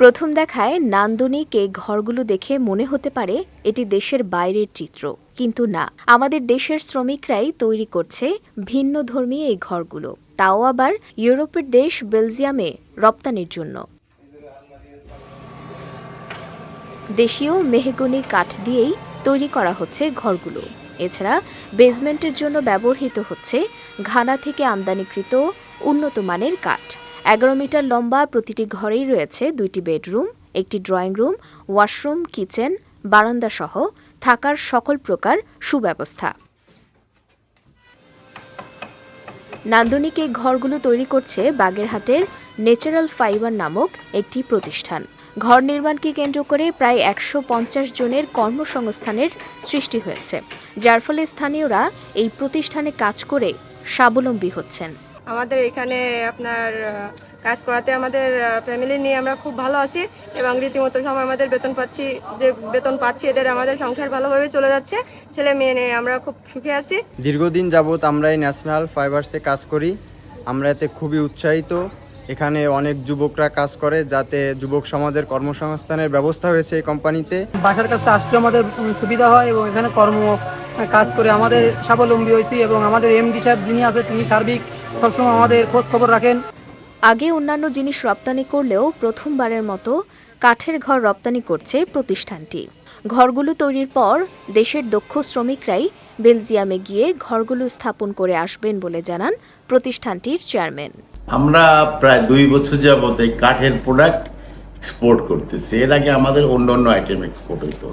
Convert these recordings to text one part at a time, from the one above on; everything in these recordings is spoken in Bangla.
প্রথম দেখায় নান্দনিক এই ঘরগুলো দেখে মনে হতে পারে এটি দেশের বাইরের চিত্র, কিন্তু না, আমাদের দেশের শ্রমিকরাই তৈরি করছে ভিন্নধর্মী এই ঘরগুলো, তাও আবার ইউরোপের দেশ বেলজিয়ামে রপ্তানির জন্য। দেশীয় মেহগনি কাঠ দিয়েই তৈরি করা হচ্ছে ঘরগুলো। এছাড়া বেসমেন্টের জন্য ব্যবহৃত হচ্ছে ঘানা থেকে আমদানিকৃত উন্নত মানের কাঠ। 11 মিটার লম্বা প্রতিটি ঘরেই রয়েছে 2টি বেডরুম, একটি ড্রয়িং রুম, ওয়াশরুম, কিচেন, বারান্দা সহ থাকার সকল প্রকার সুব্যবস্থা। নান্দনিক এই ঘরগুলো তৈরি করছে বাগেরহাটের ন্যাচারাল ফাইবার নামক একটি প্রতিষ্ঠান। ঘর নির্মাণকে কেন্দ্র করে প্রায় 150 জনের কর্মসংস্থানের সৃষ্টি হয়েছে, যার ফলে স্থানীয়রা এই প্রতিষ্ঠানে কাজ করে স্বাবলম্বী হচ্ছেন। আমাদের এখানে আপনার কাজ করাতে আমাদের ফ্যামিলি নিয়ে আমরা খুব ভালো আছি এবং রীতিমতো সময় আমাদের বেতন পাচ্ছি এদের আমাদের সংসার ভালোভাবে চলে যাচ্ছে। ছেলে মেয়ে নিয়ে আমরা খুব সুখে আছি। দীর্ঘদিন যাবৎ আমরা এই ন্যাশনাল ফাইবার্সে কাজ করি। আমরা এতে খুবই উৎসাহিত। এখানে অনেক যুবকরা কাজ করে, যাতে যুবক সমাজের কর্মসংস্থানের ব্যবস্থা হয়েছে এই কোম্পানিতে। বাসার কাছে আসতে আমাদের সুবিধা হয় এবং এখানে কাজ করে আমাদের স্বাবলম্বী হয়েছি এবং আমাদের এমডি সাহেব যিনি আছে তিনি সার্বিক সবসময় আমাদের খোঁজ খবর রাখেন। আগে অন্যান্য জিনিস রপ্তানি করলেও প্রথমবারের মতো কাঠের ঘর রপ্তানি করছে প্রতিষ্ঠানটি। ঘরগুলো তৈরির পর দেশের দক্ষ শ্রমিকরাই বেলজিয়ামে গিয়ে ঘরগুলো স্থাপন করে আসবেন বলে জানান প্রতিষ্ঠানটির চেয়ারম্যান। আমরা প্রায় 2 বছর যাবত এই কাঠের প্রোডাক্ট এক্সপোর্ট করতেছি। এর আগে আমাদের অন্য আইটেম এক্সপোর্ট হইতো।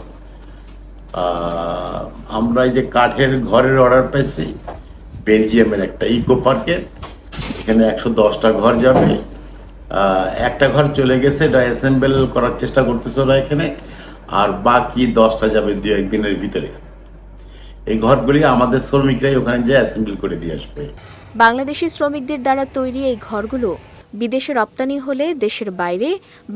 আমরা এই যে কাঠের ঘরের অর্ডার পেয়েছি বেলজিয়ামের একটা ইকো পার্কে। এখানে 110টা ঘর যাবে। একটা ঘর চলে গেছে, এটা অ্যাসেম্বল করার চেষ্টা করতেছে ওরা এখানে, আর বাকি 10টা যাবে 2-1 দিনের ভিতরে। এই ঘরগুলি আমাদের শ্রমিকরাই ওখানে যে অ্যাসেম্বল করে দিয়ে আসবে। বাংলাদেশি শ্রমিকদের দ্বারা তৈরি এই ঘরগুলো বিদেশে রপ্তানি হলে দেশের বাইরে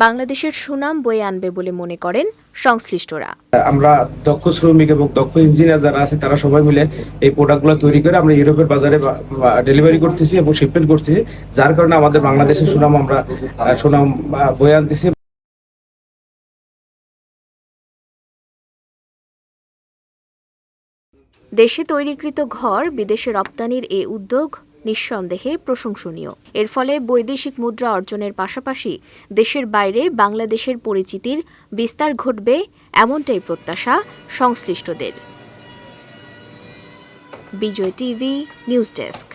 বাংলাদেশের সুনাম বয়ে আনবে বলে মনে করেন সংশ্লিষ্টরা। আমরা দক্ষ শ্রমিক এবং দক্ষ ইঞ্জিনিয়ার যারা আছে তারা সবাই মিলে এই প্রোডাক্টগুলো তৈরি করে আমরা ইউরোপের বাজারে ডেলিভারি করতেছি এবং শিপমেন্ট করতেছি, যার কারণে আমাদের বাংলাদেশের সুনাম বয়ে আনতেছি। দেশে তৈরিকৃত ঘর বিদেশে রপ্তানির এ উদ্যোগ নিঃসন্দেহে প্রশংসনীয়। এর ফলে বৈদেশিক মুদ্রা অর্জনের পাশাপাশি দেশের বাইরে বাংলাদেশের পরিচিতির বিস্তার ঘটবে, এমনটাই প্রত্যাশা সংশ্লিষ্টদের। বিজয় টিভি নিউজ ডেস্ক।